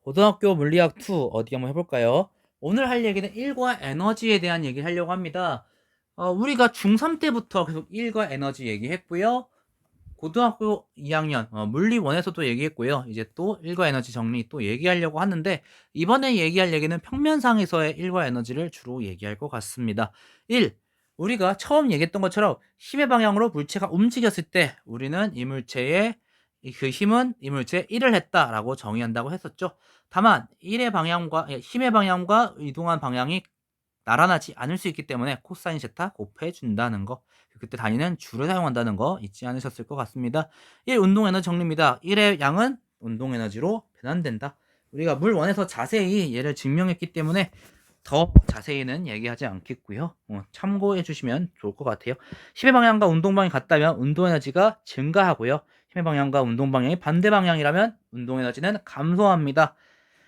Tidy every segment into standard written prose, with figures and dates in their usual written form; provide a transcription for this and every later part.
고등학교 물리학 2 어디 한번 해볼까요? 오늘 할 얘기는 1과 에너지에 대한 얘기를 하려고 합니다. 우리가 중3 때부터 계속 1과 에너지 얘기했고요. 고등학교 2학년 물리 1에서도 얘기했고요. 이제 또 1과 에너지 정리 또 얘기하려고 하는데 이번에 얘기할 얘기는 평면상에서의 1과 에너지를 주로 얘기할 것 같습니다. 1. 우리가 처음 얘기했던 것처럼 힘의 방향으로 물체가 움직였을 때 우리는 이 물체의 그 힘은 이 물체에 1을 했다라고 정의한다고 했었죠. 다만 힘의 방향과 이동한 방향이 나란하지 않을 수 있기 때문에 코사인 제타 곱해준다는 거, 그때 단위는 주를 사용한다는 거 잊지 않으셨을 것 같습니다. 1. 운동에너지 정리입니다. 1의 양은 운동에너지로 변환된다. 우리가 물 원에서 자세히 얘를 증명했기 때문에 더 자세히는 얘기하지 않겠고요. 참고해 주시면 좋을 것 같아요. 힘의 방향과 운동 방향이 같다면 운동 에너지가 증가하고요. 힘의 방향과 운동 방향이 반대 방향이라면 운동 에너지는 감소합니다.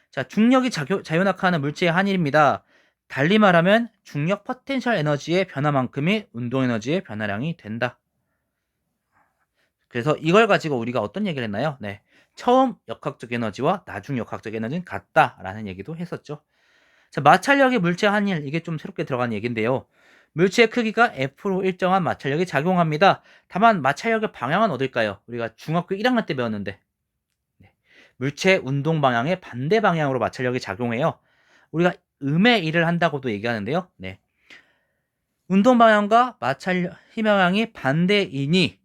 자, 중력이 자유낙하하는 물체의 한일입니다. 달리 말하면 중력 포텐셜 에너지의 변화만큼이 운동 에너지의 변화량이 된다. 그래서 이걸 가지고 우리가 어떤 얘기를 했나요? 네, 처음 역학적 에너지와 나중 역학적 에너지는 같다라는 얘기도 했었죠. 자, 마찰력의 물체 한일, 이게 좀 새롭게 들어간 얘기인데요. 물체의 크기가 F로 일정한 마찰력이 작용합니다. 다만 마찰력의 방향은 어딜까요? 우리가 중학교 1학년 때 배웠는데 네. 물체 운동 방향의 반대 방향으로 마찰력이 작용해요. 우리가 음의 일을 한다고도 얘기하는데요. 네. 운동 방향과 마찰력 힘 방향이 반대이니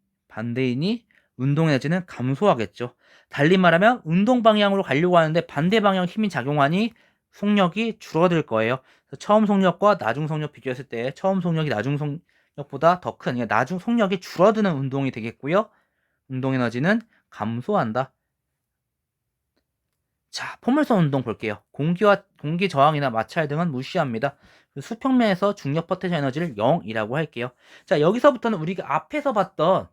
운동 에너지는 감소하겠죠. 달리 말하면 운동 방향으로 가려고 하는데 반대 방향 힘이 작용하니 속력이 줄어들 거예요. 처음 속력과 나중 속력 비교했을 때 처음 속력이 나중 속력보다 더 큰, 그러니까 나중 속력이 줄어드는 운동이 되겠고요. 운동 에너지는 감소한다. 자, 포물선 운동 볼게요. 공기 저항이나 마찰 등은 무시합니다. 수평면에서 중력 포텐셜 에너지를 0이라고 할게요. 자, 여기서부터는 우리가 앞에서 봤던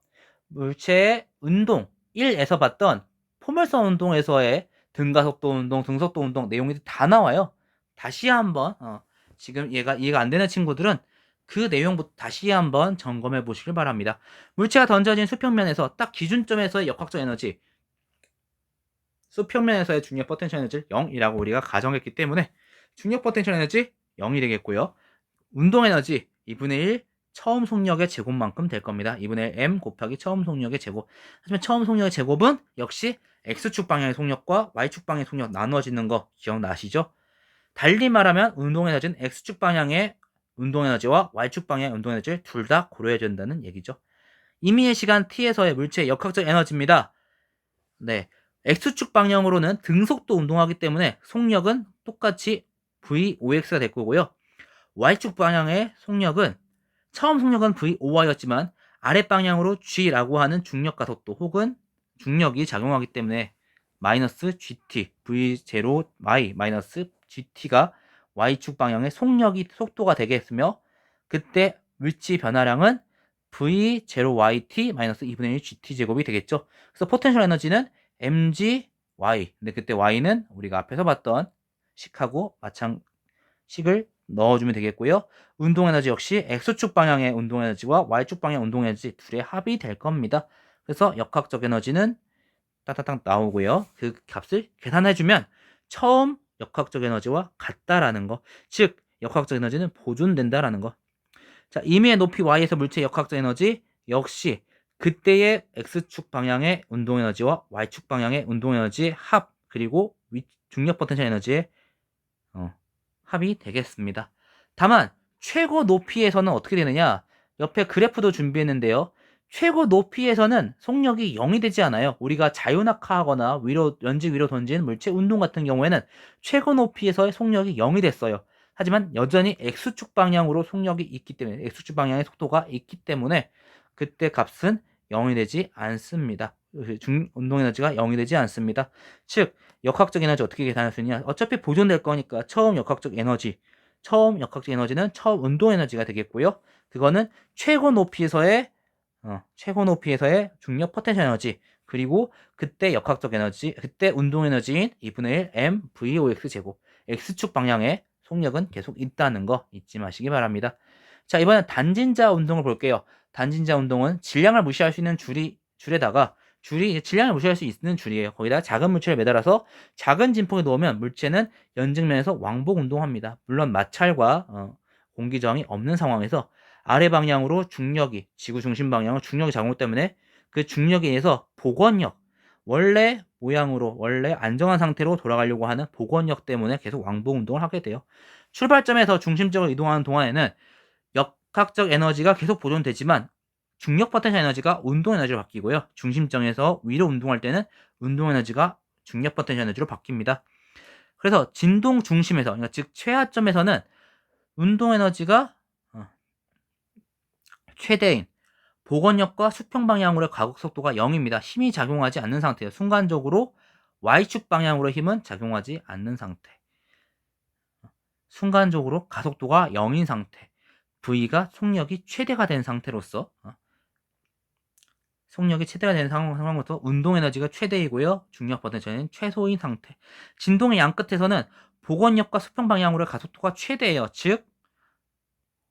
물체의 운동 1에서 봤던 포물선 운동에서의 등가속도 운동, 등속도 운동 내용이 다 나와요. 다시 한번 지금 얘가 이해가 안 되는 친구들은 그 내용부터 다시 한번 점검해 보시길 바랍니다. 물체가 던져진 수평면에서 딱 기준점에서의 역학적 에너지, 수평면에서의 중력 포텐셜 에너지를 0이라고 우리가 가정했기 때문에 중력 포텐셜 에너지 0이 되겠고요. 운동 에너지 2분의 1 처음 속력의 제곱만큼 될 겁니다. 2분의 1 m 곱하기 처음 속력의 제곱. 하지만 처음 속력의 제곱은 역시 x축 방향의 속력과 y축 방향의 속력 나누어지는 거 기억나시죠? 달리 말하면 운동 에너지는 x축 방향의 운동 에너지와 y축 방향의 운동 에너지를 둘 다 고려해야 된다는 얘기죠. 임의의 시간 t에서의 물체의 역학적 에너지입니다. 네, X축 방향으로는 등속도 운동하기 때문에 속력은 똑같이 V5X가 될 거고요. Y축 방향의 속력은 처음 속력은 V5Y였지만 아랫방향으로 G라고 하는 중력 가속도 혹은 중력이 작용하기 때문에 마이너스 GT, V0Y 마이너스 GT가 Y축 방향의 속도가 되겠으며 그때 위치 변화량은 V0YT 마이너스 2분의 1 GT 제곱이 되겠죠. 그래서 포텐셜 에너지는 mgy. 근데 그때 y는 우리가 앞에서 봤던 식하고 식을 넣어주면 되겠고요. 운동 에너지 역시 x축 방향의 운동 에너지와 y축 방향의 운동 에너지 둘의 합이 될 겁니다. 그래서 역학적 에너지는 따따딱 나오고요. 그 값을 계산해주면 처음 역학적 에너지와 같다라는 거, 즉 역학적 에너지는 보존된다라는 거. 자, 임의의 높이 y에서 물체의 역학적 에너지 역시 그때의 x축 방향의 운동 에너지와 y축 방향의 운동 에너지의 합, 그리고 중력 포텐셜 에너지의 합이 되겠습니다. 다만 최고 높이에서는 어떻게 되느냐? 옆에 그래프도 준비했는데요. 최고 높이에서는 속력이 0이 되지 않아요. 우리가 자유낙하하거나 연지 위로 던지는 물체 운동 같은 경우에는 최고 높이에서의 속력이 0이 됐어요. 하지만 여전히 X축 방향으로 속력이 있기 때문에, X축 방향의 속도가 있기 때문에 그때 값은 0이 되지 않습니다. 운동 에너지가 0이 되지 않습니다. 즉 역학적 에너지 어떻게 계산할 수 있냐? 어차피 보존될 거니까 처음 역학적 에너지는 처음 운동 에너지가 되겠고요. 그거는 최고 높이에서의 중력 포텐셜 에너지, 그리고 그때 역학적 에너지, 그때 운동 에너지인 2분의 1 m v5x 제곱. x축 방향의 속력은 계속 있다는 거 잊지 마시기 바랍니다. 자, 이번엔 단진자 운동을 볼게요. 단진자 운동은 질량을 무시할 수 있는 줄에다가 줄이 질량을 무시할 수 있는 줄이에요. 거기다 작은 물체를 매달아서 작은 진폭에 놓으면 물체는 연직면에서 왕복 운동합니다. 물론 마찰과 공기 저항이 없는 상황에서 아래 방향으로 중력이 지구 중심 방향으로 중력이 작용 때문에 그 중력에 의해서 복원력 원래 모양으로 원래 안정한 상태로 돌아가려고 하는 복원력 때문에 계속 왕복 운동을 하게 돼요. 출발점에서 중심적으로 이동하는 동안에는 역학적 에너지가 계속 보존되지만 중력 포텐셜 에너지가 운동 에너지로 바뀌고요. 중심점에서 위로 운동할 때는 운동 에너지가 중력 포텐셜 에너지로 바뀝니다. 그래서 진동 중심에서 그러니까 즉 최하점에서는 운동 에너지가 최대인 복원력과 수평 방향으로의 가속 속도가 0입니다. 힘이 작용하지 않는 상태예요. 순간적으로 Y축 방향으로 힘은 작용하지 않는 상태. 순간적으로 가속도가 0인 상태. V가 속력이 최대가 된 상태로서 속력이 최대가 되는 상황부터 운동 에너지가 최대이고요. 중력 포텐셜은 최소인 상태. 진동의 양 끝에서는 복원력과 수평 방향으로의 가속도가 최대예요. 즉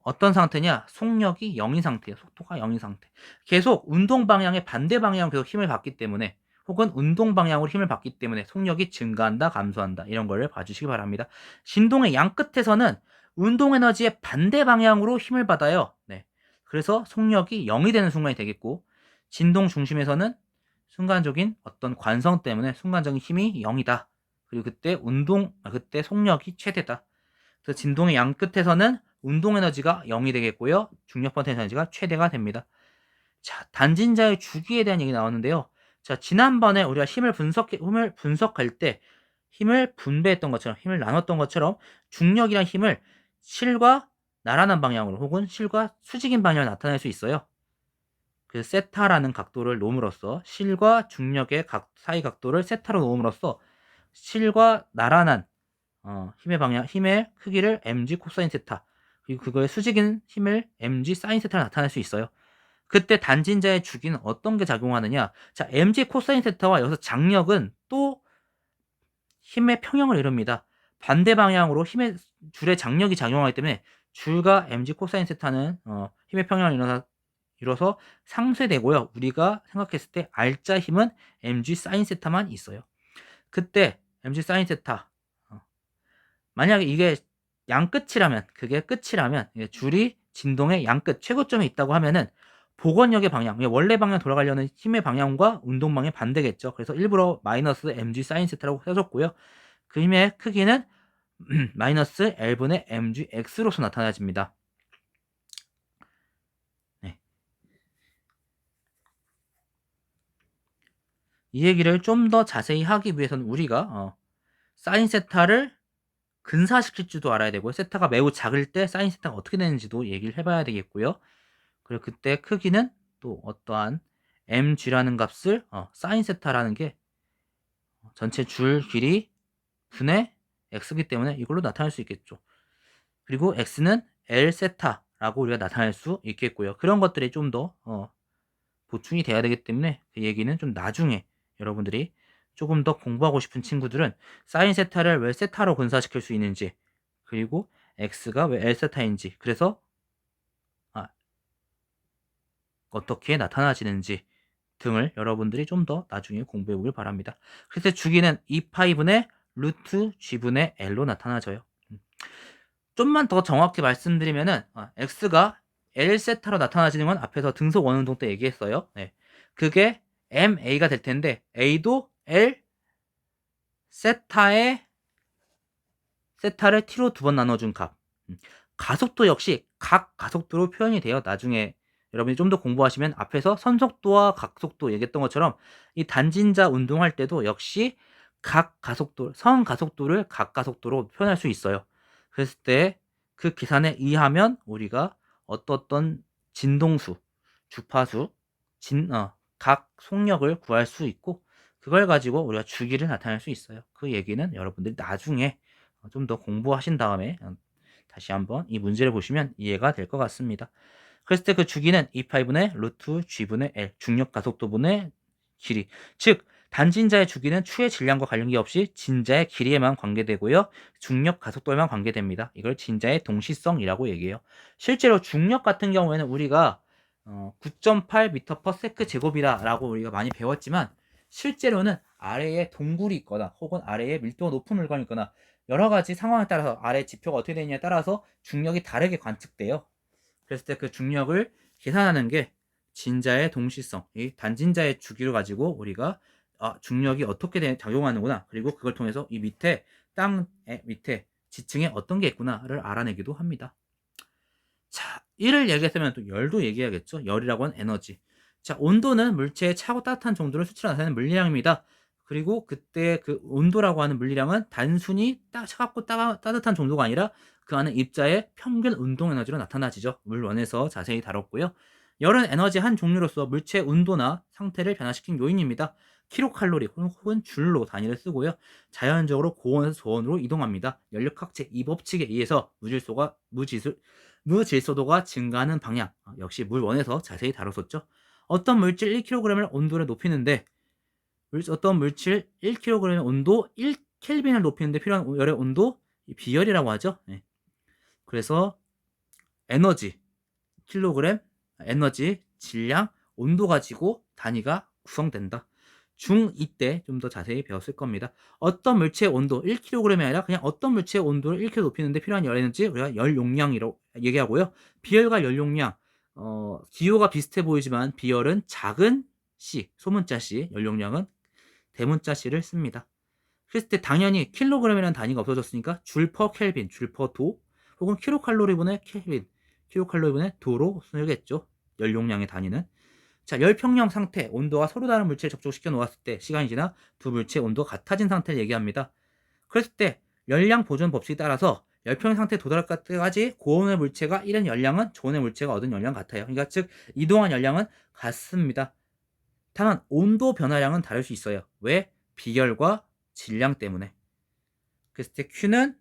어떤 상태냐? 속력이 0인 상태예요. 속도가 0인 상태. 계속 운동 방향의 반대 방향으로 계속 힘을 받기 때문에 혹은 운동 방향으로 힘을 받기 때문에 속력이 증가한다, 감소한다. 이런 거를 봐주시기 바랍니다. 진동의 양 끝에서는 운동 에너지의 반대 방향으로 힘을 받아요. 네. 그래서 속력이 0이 되는 순간이 되겠고 진동 중심에서는 순간적인 어떤 관성 때문에 순간적인 힘이 0이다. 그리고 그때 속력이 최대다. 그래서 진동의 양 끝에서는 운동 에너지가 0이 되겠고요. 중력 포텐셜 에너지가 최대가 됩니다. 자, 단진자의 주기에 대한 얘기 나왔는데요. 자, 지난번에 우리가 힘을 분석할 때 힘을 분배했던 것처럼 힘을 나눴던 것처럼 중력이란 힘을 실과 나란한 방향으로 혹은 실과 수직인 방향으로 나타낼 수 있어요. 그 세타라는 각도를 놓음으로써 실과 중력의 사이 각도를 세타로 놓음으로써 실과 나란한 힘의 크기를 mg 코사인 세타 그리고 그거의 수직인 힘을 mg 사인 세타로 나타낼 수 있어요. 그때 단진자의 주기는 어떤 게 작용하느냐? 자, mg 코사인 세타와 여기서 장력은 또 힘의 평형을 이룹니다. 반대 방향으로 줄의 장력이 작용하기 때문에 줄과 mg 코사인 세타는 힘의 평형을 이뤄서 상쇄되고요. 우리가 생각했을 때 R자 힘은 mg 사인 세타만 있어요. 그때 mg 사인 세타 만약에 이게 그게 끝이라면 줄이 진동의 양끝 최고점에 있다고 하면은 복원력의 방향, 원래 방향 돌아가려는 힘의 방향과 운동 방향 반대겠죠. 그래서 일부러 마이너스 mg 사인 세타라고 써줬고요. 그 힘의 크기는 마이너스 L분의 mgx로서 나타나집니다. 네. 이 얘기를 좀 더 자세히 하기 위해서는 우리가 사인 세타를 근사시킬 줄도 알아야 되고요. 세타가 매우 작을 때 사인 세타가 어떻게 되는지도 얘기를 해봐야 되겠고요. 그리고 그때 크기는 또 어떠한 mg라는 값을 사인 세타라는 게 전체 줄 길이 분의 x이기 때문에 이걸로 나타낼 수 있겠죠. 그리고 x는 l 세타라고 우리가 나타낼 수 있겠고요. 그런 것들이 좀 더 보충이 돼야 되기 때문에 그 얘기는 좀 나중에 여러분들이 조금 더 공부하고 싶은 친구들은 사인 세타를 왜 세타로 근사시킬 수 있는지 그리고 x가 왜 l 세타인지 그래서 어떻게 나타나지는지 등을 여러분들이 좀 더 나중에 공부해 보길 바랍니다. 그래서 주기는 2파이분의 루트 g분의 l로 나타나져요. 좀만 더 정확히 말씀드리면은 x가 l 세타로 나타나지는 건 앞에서 등속 원운동 때 얘기했어요. 네. 그게 ma가 될 텐데 a도 l 세타를 t로 두 번 나눠준 값. 가속도 역시 각 가속도로 표현이 돼요. 나중에 여러분이 좀 더 공부하시면 앞에서 선속도와 각속도 얘기했던 것처럼 이 단진자 운동할 때도 역시 선 가속도를 각 가속도로 표현할 수 있어요. 그랬을 때 그 계산에 의하면 우리가 어떤 진동수, 주파수, 각 속력을 구할 수 있고 그걸 가지고 우리가 주기를 나타낼 수 있어요. 그 얘기는 여러분들이 나중에 좀 더 공부하신 다음에 다시 한번 이 문제를 보시면 이해가 될 것 같습니다. 그랬을 때 그 주기는 2파이분의 루트 g분의 l 중력 가속도분의 길이 즉 단진자의 주기는 추의 질량과 관련이 없이 진자의 길이에만 관계되고요. 중력 가속도에만 관계됩니다. 이걸 진자의 동시성이라고 얘기해요. 실제로 중력 같은 경우에는 우리가 9.8m/s 제곱이라고 우리가 많이 배웠지만 실제로는 아래에 동굴이 있거나 혹은 아래에 밀도가 높은 물건이 있거나 여러 가지 상황에 따라서 아래 지표가 어떻게 되느냐에 따라서 중력이 다르게 관측돼요. 그랬을 때 그 중력을 계산하는 게 진자의 동시성, 이 단진자의 주기를 가지고 우리가 중력이 어떻게 작용하는구나, 그리고 그걸 통해서 이 밑에 땅의 밑에 지층에 어떤 게 있구나를 알아내기도 합니다. 자, 이를 얘기했으면 또 열도 얘기해야겠죠. 열이라고 하는 에너지. 자, 온도는 물체의 차고 따뜻한 정도를 수치로 나타내는 물리량입니다. 그리고 그때 그 온도라고 하는 물리량은 단순히 차갑고 따뜻한 정도가 아니라 그 안에 입자의 평균 운동 에너지로 나타나지죠. 물원에서 자세히 다뤘고요. 열은 에너지 한 종류로서 물체의 온도나 상태를 변화시킨 요인입니다. 킬로칼로리 혹은 줄로 단위를 쓰고요. 자연적으로 고온에서 저온으로 이동합니다. 연력학 제2법칙에 의해서 무질소도가 증가하는 방향, 역시 물원에서 자세히 다뤘었죠. 어떤 물질 1kg을 온도를 높이는데 어떤 물질 1kg의 온도 1켈빈을 높이는데 필요한 열의 온도, 비열이라고 하죠. 네. 그래서 에너지 킬로그램, 에너지, 질량, 온도 가지고 단위가 구성된다. 중2 때 좀 더 자세히 배웠을 겁니다. 어떤 물체의 온도 1kg이 아니라 그냥 어떤 물체의 온도를 1kg 높이는데 필요한 열 에너지 우리가 열 용량이라고 얘기하고요. 비열과 열 용량, 기호가 비슷해 보이지만 비열은 작은 C, 소문자 C, 열 용량은 대문자 C를 씁니다. 그랬을 때 당연히 킬로그램이라는 단위가 없어졌으니까 줄 퍼 켈빈, 줄 퍼 도, 혹은 킬로칼로리분의 켈빈, 킬로칼로리분의 도로 쓰겠죠. 열 용량의 단위는. 자, 열평형 상태, 온도가 서로 다른 물체를 접촉시켜 놓았을 때 시간이 지나 두 물체의 온도가 같아진 상태를 얘기합니다. 그랬을 때 열량 보존 법칙에 따라서 열평형 상태에 도달할 때까지 고온의 물체가 잃은 열량은 저온의 물체가 얻은 열량 같아요. 그러니까 즉 이동한 열량은 같습니다. 다만 온도 변화량은 다를 수 있어요. 왜? 비열과 질량 때문에. 그랬을 때 Q는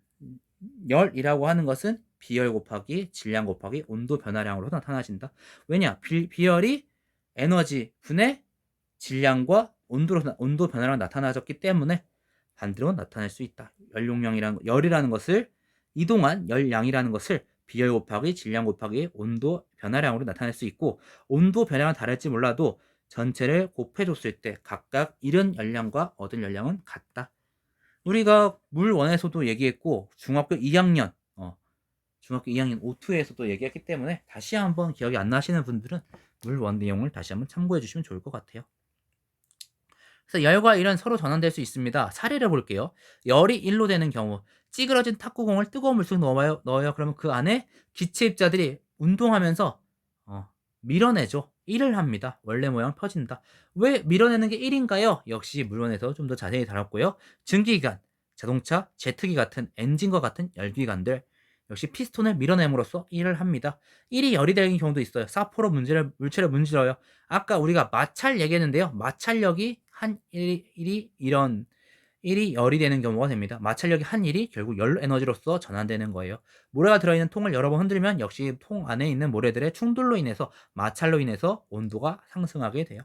열이라고 하는 것은 비열 곱하기 질량 곱하기 온도 변화량으로 나타나진다. 왜냐? 비열이 에너지 분의 질량과 온도 변화량 나타나졌기 때문에 반대로 나타낼 수 있다. 열이라는 것을 이동한 열량이라는 것을 비열 곱하기 질량 곱하기 온도 변화량으로 나타낼 수 있고, 온도 변화량은 다를지 몰라도 전체를 곱해줬을 때 각각 잃은 열량과 얻은 열량은 같다. 우리가 물원에서도 얘기했고 중학교 2학년 O2에서도 얘기했기 때문에 다시 한번 기억이 안 나시는 분들은 물원 내용을 다시 한번 참고해 주시면 좋을 것 같아요. 그래서 열과 일은 서로 전환될 수 있습니다. 사례를 볼게요. 열이 1로 되는 경우 찌그러진 탁구공을 뜨거운 물속에 넣어요. 그러면 그 안에 기체 입자들이 운동하면서 밀어내죠. 1을 합니다. 원래 모양 펴진다. 왜 밀어내는 게 1인가요? 역시 물원에서 좀 더 자세히 다뤘고요. 증기기관, 자동차, 제트기 같은 엔진과 같은 열기관들 역시 피스톤을 밀어냄으로써 1을 합니다. 1이 열이 되는 경우도 있어요. 사포로 물체를 문질러요. 아까 우리가 마찰 얘기했는데요. 마찰력이 한 1이 열이 되는 경우가 됩니다. 마찰력이 한 1이 결국 열 에너지로서 전환되는 거예요. 모래가 들어있는 통을 여러 번 흔들면 역시 통 안에 있는 모래들의 충돌로 인해서 마찰로 인해서 온도가 상승하게 돼요.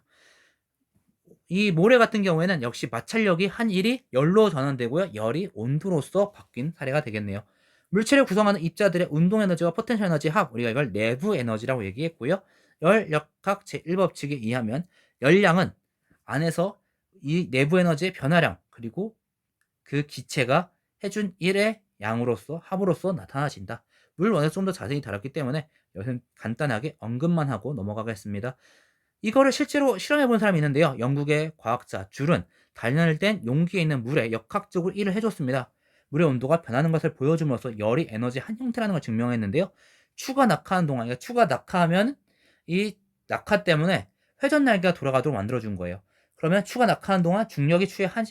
이 모래 같은 경우에는 역시 마찰력이 한 1이 열로 전환되고요. 열이 온도로서 바뀐 사례가 되겠네요. 물체를 구성하는 입자들의 운동 에너지와 포텐셜 에너지 합, 우리가 이걸 내부 에너지라고 얘기했고요. 열역학 제1법칙에 의하면 열량은 안에서 이 내부 에너지의 변화량, 그리고 그 기체가 해준 1의 양으로서 합으로서 나타나진다. 물원에서 좀 더 자세히 다뤘기 때문에 여기서 간단하게 언급만 하고 넘어가겠습니다. 이거를 실제로 실험해 본 사람이 있는데요. 영국의 과학자 줄은 단열된 용기에 있는 물에 역학적으로 1을 해줬습니다. 물의 온도가 변하는 것을 보여줌으로써 열이 에너지 한 형태라는 걸 증명했는데요. 추가 낙하하는 동안, 그러니까 추가 낙하하면 이 낙하 때문에 회전 날개가 돌아가도록 만들어준 거예요. 그러면 추가 낙하하는 동안 중력이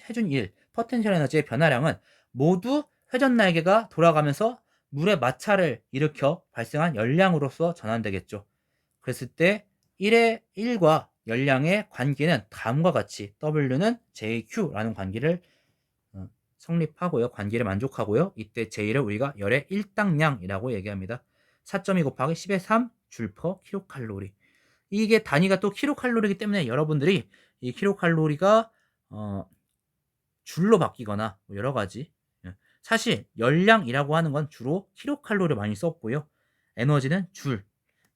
해준 1, 포텐셜 에너지의 변화량은 모두 회전 날개가 돌아가면서 물의 마찰을 일으켜 발생한 열량으로서 전환되겠죠. 그랬을 때 1과 열량의 관계는 다음과 같이 W는 JQ라는 관계를 성립하고요. 관계를 만족하고요. 이때 J를 우리가 열의 일당량이라고 얘기합니다. 4.2 곱하기 10의 3 줄 퍼 킬로칼로리. 이게 단위가 또 킬로칼로리이기 때문에 여러분들이 이 킬로칼로리가 줄로 바뀌거나 뭐 여러 가지, 사실 열량이라고 하는 건 주로 킬로칼로리 많이 썼고요. 에너지는 줄,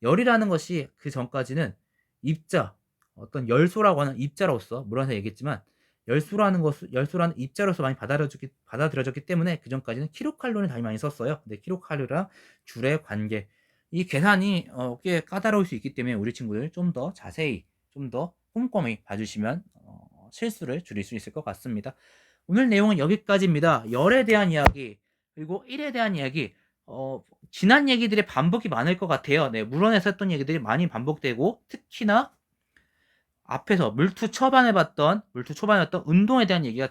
열이라는 것이 그 전까지는 입자, 어떤 열소라고 하는 입자로서 물론에서 얘기했지만 열소라는 입자로서 많이 받아들여졌기 때문에 그 전까지는 킬로칼로리를 많이 썼어요. 근데 킬로칼로리랑 줄의 관계 이 계산이 꽤 까다로울 수 있기 때문에 우리 친구들 좀 더 자세히 좀 더 꼼꼼히 봐주시면 실수를 줄일 수 있을 것 같습니다. 오늘 내용은 여기까지입니다. 열에 대한 이야기 그리고 1에 대한 이야기 지난 얘기들의 반복이 많을 것 같아요. 네, 물원에서 했던 얘기들이 많이 반복되고 특히나 앞에서 물투 초반에 봤던 운동에 대한 얘기가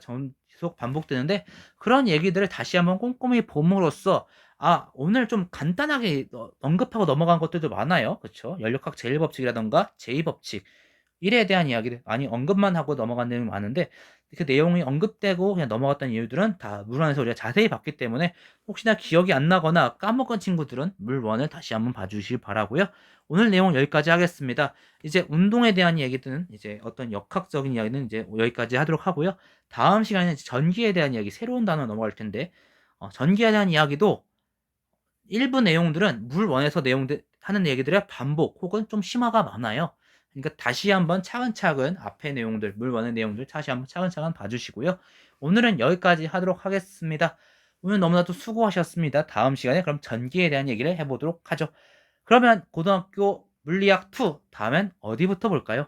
계속 반복되는데 그런 얘기들을 다시 한번 꼼꼼히 봄으로써 오늘 좀 간단하게 언급하고 넘어간 것들도 많아요. 그렇죠? 연력학 제1법칙이라던가 제2법칙 1에 대한 이야기를 많이 언급만 하고 넘어간 내용이 많은데 그 내용이 언급되고 그냥 넘어갔던 이유들은 다 물원에서 우리가 자세히 봤기 때문에 혹시나 기억이 안 나거나 까먹은 친구들은 물원을 다시 한번 봐주시길 바라고요. 오늘 내용 여기까지 하겠습니다. 이제 운동에 대한 이야기들은 이제 어떤 역학적인 이야기는 이제 여기까지 하도록 하고요. 다음 시간에는 전기에 대한 이야기 새로운 단어 넘어갈 텐데 전기에 대한 이야기도 일부 내용들은 물원에서 내용들 하는 얘기들의 반복 혹은 좀 심화가 많아요. 그러니까 다시 한번 차근차근 앞의 내용들, 물원의 내용들 다시 한번 차근차근 봐주시고요. 오늘은 여기까지 하도록 하겠습니다. 오늘 너무나도 수고하셨습니다. 다음 시간에 그럼 전기에 대한 얘기를 해보도록 하죠. 그러면 고등학교 물리학 2 다음엔 어디부터 볼까요?